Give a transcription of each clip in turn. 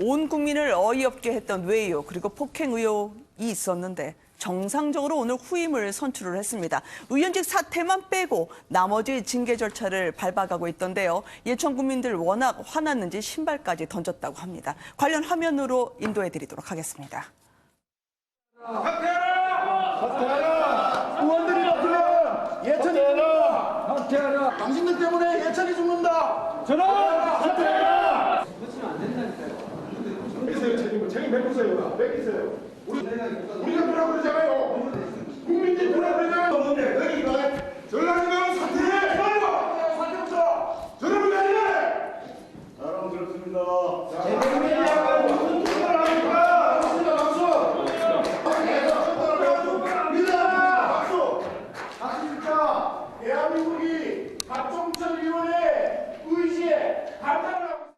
온 국민을 어이없게 했던 외유 그리고 폭행 의혹이 있었는데 정상적으로 오늘 후임을 선출을 했습니다. 의원직 사퇴만 빼고 나머지 징계 절차를 밟아가고 있던데요. 예천 국민들 워낙 화났는지 신발까지 던졌다고 합니다. 관련 화면으로 인도해드리도록 하겠습니다. 사퇴하라! 사퇴하라! 의원들이 어떻게 예천이 죽는다! 사퇴하라! 당신들 때문에 예천이 죽는다! 전화! 사퇴하라! 책임 뺏으세요. 뺏기세요. 우리가 뭐라고 그러잖아요. 국민들이 뭐라고 그러잖아요. 여기가 전라지방 사퇴해! 사퇴부터! 저러면 안 돼! 사랑스럽습니다. 제대로 무슨 짓을 합니까? 박수! 대한민국이 박종철 의원의 의지에 감탄을 하고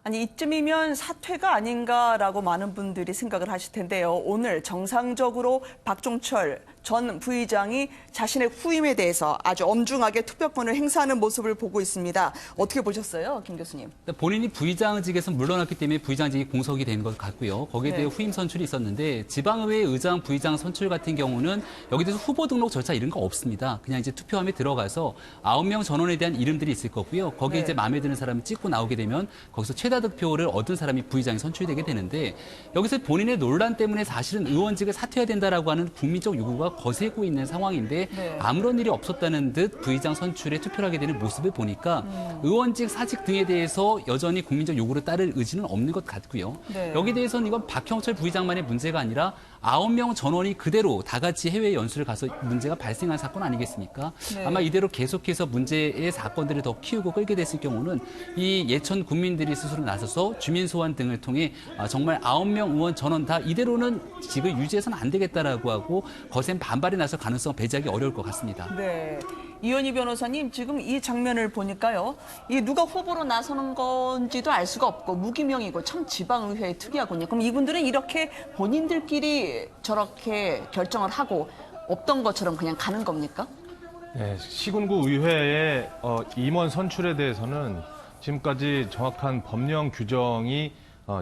아니 이쯤이면 사퇴가 아닌가라고 많은 분들이 생각을 하실 텐데요. 오늘 정상적으로 박종철 전 부의장이 자신의 후임에 대해서 아주 엄중하게 투표권을 행사하는 모습을 보고 있습니다. 어떻게 보셨어요, 김 교수님? 본인이 부의장직에서 물러났기 때문에 부의장직이 공석이 된 것 같고요. 거기에 대해 후임 선출이 있었는데 지방의회 의장, 부의장 선출 같은 경우는 여기 대해서 후보 등록 절차 이런 거 없습니다. 그냥 이제 투표함에 들어가서 9명 전원에 대한 이름들이 있을 거고요. 거기에 이제 마음에 드는 사람을 찍고 나오게 되면 거기서 최다 득표를 얻은 사람이 부의장이 선출되게 되는데 여기서 본인의 논란 때문에 사실은 의원직을 사퇴해야 된다라고 하는 국민적 요구가 거세고 있는 상황인데 아무런 일이 없었다는 듯 부의장 선출에 투표를 하게 되는 모습을 보니까 의원직, 사직 등에 대해서 여전히 국민적 요구를 따를 의지는 없는 것 같고요. 여기에 대해서는 이건 박형철 부의장만의 문제가 아니라 9명 전원이 그대로 다 같이 해외 연수를 가서 문제가 발생한 사건 아니겠습니까? 아마 이대로 계속해서 문제의 사건들을 더 키우고 끌게 됐을 경우는 이 예천 국민들이 스스로 나서서 주민 소환 등을 통해 정말 9명 의원 전원 다 이대로는 직을 유지해서는 안 되겠다라고 하고 거센 반발이 나설 가능성을 배제하기 어려울 것 같습니다. 네. 이현희 변호사님, 지금 이 장면을 보니까요. 이 누가 후보로 나서는 건지도 알 수가 없고 무기명이고 참 지방의회에 특이하군요. 그럼 이분들은 이렇게 본인들끼리 저렇게 결정을 하고 없던 것처럼 그냥 가는 겁니까? 네, 시군구 의회의 임원 선출에 대해서는 지금까지 정확한 법령 규정이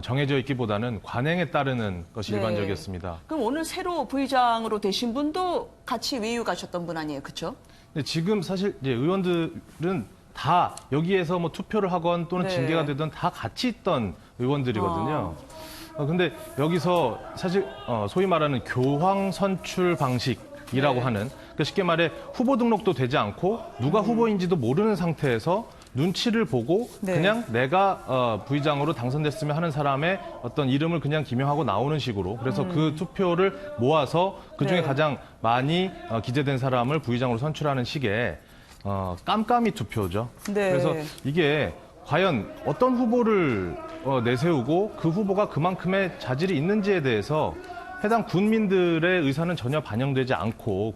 정해져 있기보다는 관행에 따르는 것이 일반적이었습니다. 그럼 오늘 새로 부의장으로 되신 분도 같이 외유 가셨던 분 아니에요, 그렇죠? 근데 지금 사실 이제 의원들은 다 여기에서 뭐 투표를 하건 또는 징계가 되든 다 같이 있던 의원들이거든요. 근데 여기서 사실 소위 말하는 교황 선출 방식이라고 하는, 그러니까 쉽게 말해 후보 등록도 되지 않고 누가 후보인지도 모르는 상태에서 눈치를 보고 그냥 내가 부의장으로 당선됐으면 하는 사람의 어떤 이름을 그냥 기명하고 나오는 식으로, 그래서 그 투표를 모아서 그중에 가장 많이 기재된 사람을 부의장으로 선출하는 식의 깜깜이 투표죠. 그래서 이게 과연 어떤 후보를 내세우고 그 후보가 그만큼의 자질이 있는지에 대해서 해당 군민들의 의사는 전혀 반영되지 않고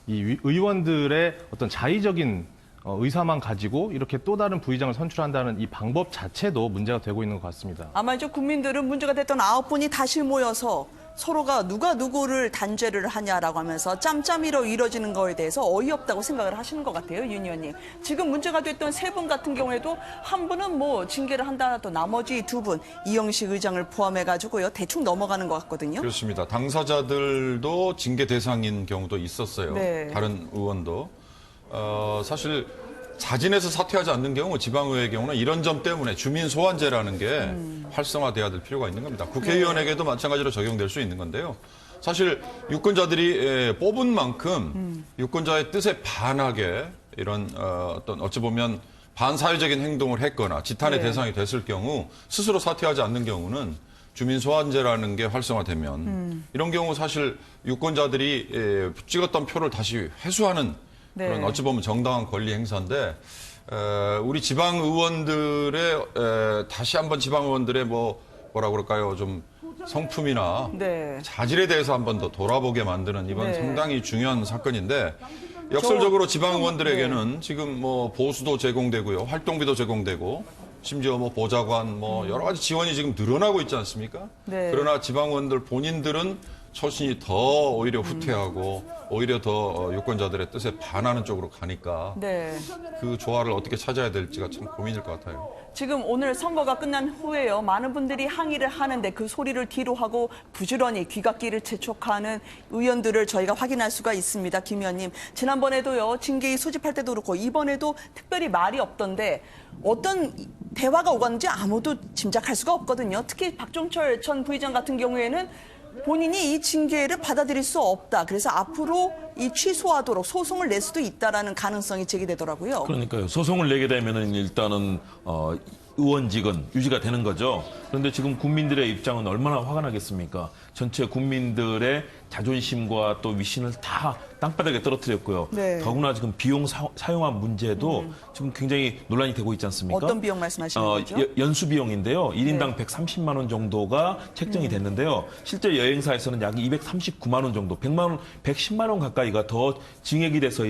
이 의원들의 어떤 자의적인 의사만 가지고 이렇게 또 다른 부의장을 선출한다는 이 방법 자체도 문제가 되고 있는 것 같습니다. 아마 이제 국민들은 문제가 됐던 9분이 다시 모여서 서로가 누가 누구를 단죄를 하냐라고 하면서 짬짬이로 이뤄지는 거에 대해서 어이없다고 생각을 하시는 것 같아요, 윤 의원님. 지금 문제가 됐던 3분 같은 경우에도 한 분은 뭐 징계를 한다 하더라도 나머지 2분, 이영식 의장을 포함해가지고요, 대충 넘어가는 것 같거든요. 그렇습니다. 당사자들도 징계 대상인 경우도 있었어요. 다른 의원도. 사실 자진해서 사퇴하지 않는 경우, 지방의회의 경우는 이런 점 때문에 주민 소환제라는 게 활성화돼야 될 필요가 있는 겁니다. 국회의원에게도 마찬가지로 적용될 수 있는 건데요. 사실 유권자들이 뽑은 만큼 유권자의 뜻에 반하게 이런 어떤 어찌 보면 반사회적인 행동을 했거나 지탄의 대상이 됐을 경우 스스로 사퇴하지 않는 경우는 주민 소환제라는 게 활성화되면 이런 경우 사실 유권자들이 찍었던 표를 다시 회수하는 그런 어찌 보면 정당한 권리 행사인데, 우리 지방 의원들의 다시 한번 지방 의원들의 뭐라 그럴까요, 좀 성품이나 자질에 대해서 한번 더 돌아보게 만드는 이번 상당히 중요한 사건인데, 역설적으로 지방 의원들에게는 지금 뭐 보수도 제공되고요, 활동비도 제공되고, 심지어 뭐 보좌관 뭐 여러 가지 지원이 지금 늘어나고 있지 않습니까? 그러나 지방 의원들 본인들은 처신이 더 오히려 후퇴하고 오히려 더 유권자들의 뜻에 반하는 쪽으로 가니까 네. 그 조화를 어떻게 찾아야 될지가 참 고민일 것 같아요. 지금 오늘 선거가 끝난 후에요. 많은 분들이 항의를 하는데 그 소리를 뒤로 하고 부지런히 귀갓길을 재촉하는 의원들을 저희가 확인할 수가 있습니다. 김 의원님. 지난번에도요. 징계위 소집할 때도 그렇고 이번에도 특별히 말이 없던데 어떤 대화가 오갔는지 아무도 짐작할 수가 없거든요. 특히 박종철 전 부의장 같은 경우에는 본인이 이 징계를 받아들일 수 없다. 그래서 앞으로 이 취소하도록 소송을 낼 수도 있다라는 가능성이 제기되더라고요. 그러니까요. 소송을 내게 되면은 일단은 의원직은 유지가 되는 거죠. 그런데 지금 국민들의 입장은 얼마나 화가 나겠습니까? 전체 국민들의 자존심과 또 위신을 다 땅바닥에 떨어뜨렸고요. 네. 더구나 지금 비용 사용한 문제도 지금 굉장히 논란이 되고 있지 않습니까? 어떤 비용 말씀하시는 거죠? 연수 비용인데요. 1인당 네. 130만 원 정도가 책정이 됐는데요. 실제 여행사에서는 약 239만 원 정도, 100만 원, 110만 원 가까이가 더 증액이 돼서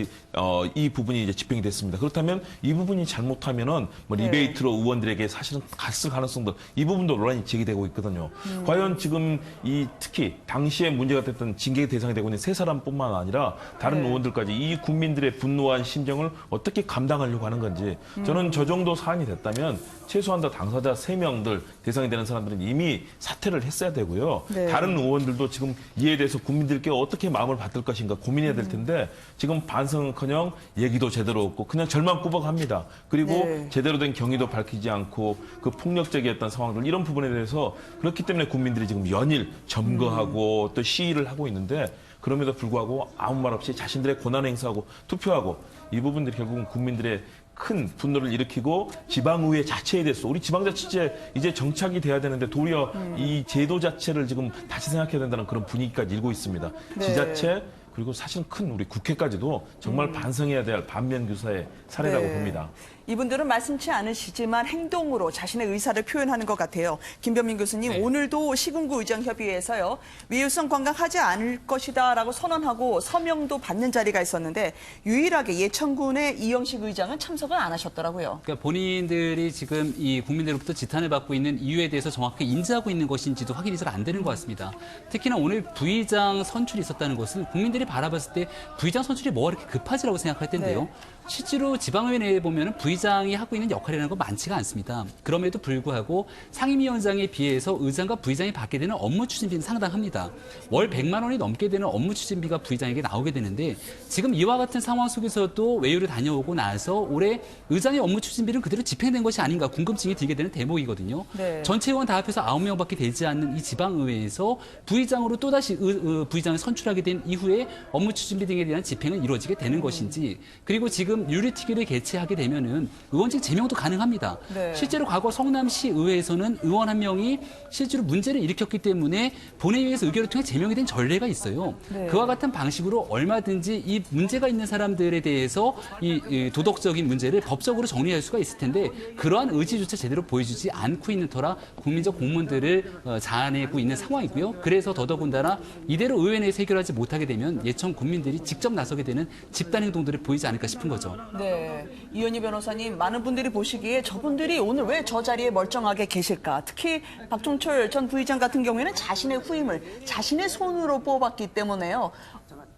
이 부분이 이제 집행이 됐습니다. 그렇다면 이 부분이 잘못하면은 뭐 네. 리베이트로 의원들에게 사실은 갔을 가능성도 이 부분도 논란이 제기되고 있거든요. 과연 지금 이 특히 당시에 문제가 됐던 징계 대상이 되고 있는 세 사람뿐만 아니라 다른 네. 의원들까지 이 국민들의 분노한 심정을 어떻게 감당하려고 하는 건지 저는 저 정도 사안이 됐다면 최소한 더 당사자 3명들 대상이 되는 사람들은 이미 사퇴를 했어야 되고요. 네. 다른 의원들도 지금 이에 대해서 국민들께 어떻게 마음을 받을 것인가 고민해야 될 텐데 지금 반성은커녕 얘기도 제대로 없고 그냥 절망꾸벅합니다. 그리고 네. 제대로 된 경위도 밝히지 않고 그 폭력적이었던 상황들 이런 부분에 대해서 그렇기 때문에 국민들이 지금 연일 점거하고 또 시위를 하고 있는데 그럼에도 불구하고 아무 말 없이 자신들의 권한을 행사하고 투표하고 이 부분들이 결국은 국민들의 큰 분노를 일으키고 지방의회 자체에 대해서 우리 지방자치제 이제 정착이 돼야 되는데 도리어 이 제도 자체를 지금 다시 생각해야 된다는 그런 분위기까지 일고 있습니다. 네. 지자체 그리고 사실 큰 우리 국회까지도 정말 반성해야 될 반면교사의 사례라고 네. 봅니다. 이분들은 말씀치 않으시지만 행동으로 자신의 의사를 표현하는 것 같아요. 김변민 교수님, 네. 오늘도 시군구 의장협의회에서요. 외유성 관광하지 않을 것이다라고 선언하고 서명도 받는 자리가 있었는데 유일하게 예천군의 이영식 의장은 참석을 안 하셨더라고요. 그러니까 본인들이 지금 이 국민들로부터 지탄을 받고 있는 이유에 대해서 정확히 인지하고 있는 것인지도 확인이 잘 안 되는 것 같습니다. 특히나 오늘 부의장 선출이 있었다는 것은 국민들이 바라봤을 때 부의장 선출이 뭐가 이렇게 급하지라고 생각할 텐데요. 네. 실제로 지방의회 내에 보면 부의장이 하고 있는 역할이라는 건 많지가 않습니다. 그럼에도 불구하고 상임위원장에 비해서 의장과 부의장이 받게 되는 업무 추진비는 상당합니다. 월 100만 원이 넘게 되는 업무 추진비가 부의장에게 나오게 되는데 지금 이와 같은 상황 속에서도 외유를 다녀오고 나서 올해 의장의 업무 추진비는 그대로 집행된 것이 아닌가 궁금증이 들게 되는 대목이거든요. 네. 전체 의원 다 합해서 9명밖에 되지 않는 이 지방의회에서 부의장으로 또다시 부의장을 선출하게 된 이후에 업무 추진비 등에 대한 집행은 이루어지게 되는 것인지 그리고 지금 유리특위를 개최하게 되면은 의원직 제명도 가능합니다. 네. 실제로 과거 성남시 의회에서는 의원 한 명이 실제로 문제를 일으켰기 때문에 본회의에서 의결을 통해 제명이 된 전례가 있어요. 네. 그와 같은 방식으로 얼마든지 이 문제가 있는 사람들에 대해서 이 도덕적인 문제를 법적으로 정리할 수가 있을 텐데 그러한 의지조차 제대로 보여주지 않고 있는 터라 국민적 공문들을 자아내고 있는 상황이고요. 그래서 더더군다나 이대로 의회 내에서 해결하지 못하게 되면 예천 국민들이 직접 나서게 되는 집단 행동들을 보이지 않을까 싶은 거죠. 네, 이현희 변호사님, 많은 분들이 보시기에 저분들이 오늘 왜 저 자리에 멀쩡하게 계실까? 특히 박종철 전 부의장 같은 경우에는 자신의 후임을 자신의 손으로 뽑았기 때문에요.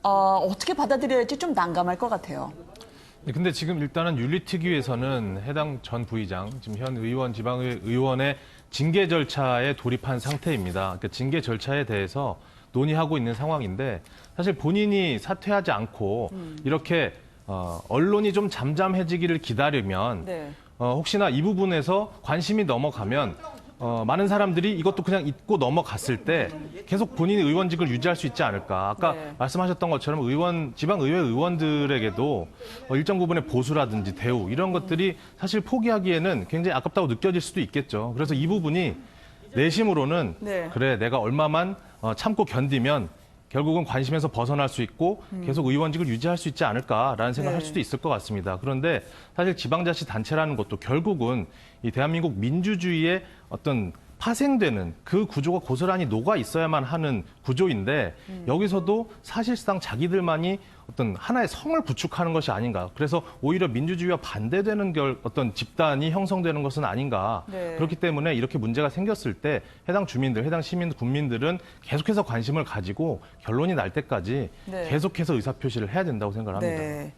어떻게 받아들여야 할지 좀 난감할 것 같아요. 네, 근데 지금 일단은 윤리특위에서는 해당 전 부의장, 지금 현 의원, 지방의회 의원의 징계 절차에 돌입한 상태입니다. 그러니까 징계 절차에 대해서 논의하고 있는 상황인데 사실 본인이 사퇴하지 않고 이렇게 언론이 좀 잠잠해지기를 기다리면 네. 혹시나 이 부분에서 관심이 넘어가면 많은 사람들이 이것도 그냥 잊고 넘어갔을 때 계속 본인이 의원직을 유지할 수 있지 않을까. 아까 네. 말씀하셨던 것처럼 지방의회 의원들에게도 일정 부분의 보수라든지 대우 이런 것들이 사실 포기하기에는 굉장히 아깝다고 느껴질 수도 있겠죠. 그래서 이 부분이 내심으로는 네. 그래 내가 얼마만 참고 견디면 결국은 관심에서 벗어날 수 있고 계속 의원직을 유지할 수 있지 않을까라는 생각을 할 네. 수도 있을 것 같습니다. 그런데 사실 지방자치단체라는 것도 결국은 이 대한민국 민주주의의 어떤 파생되는 그 구조가 고스란히 녹아 있어야만 하는 구조인데 여기서도 사실상 자기들만이 어떤 하나의 성을 구축하는 것이 아닌가. 그래서 오히려 민주주의와 반대되는 어떤 집단이 형성되는 것은 아닌가. 네. 그렇기 때문에 이렇게 문제가 생겼을 때 해당 주민들, 해당 시민, 국민들은 계속해서 관심을 가지고 결론이 날 때까지 네. 계속해서 의사표시를 해야 된다고 생각을 합니다. 네.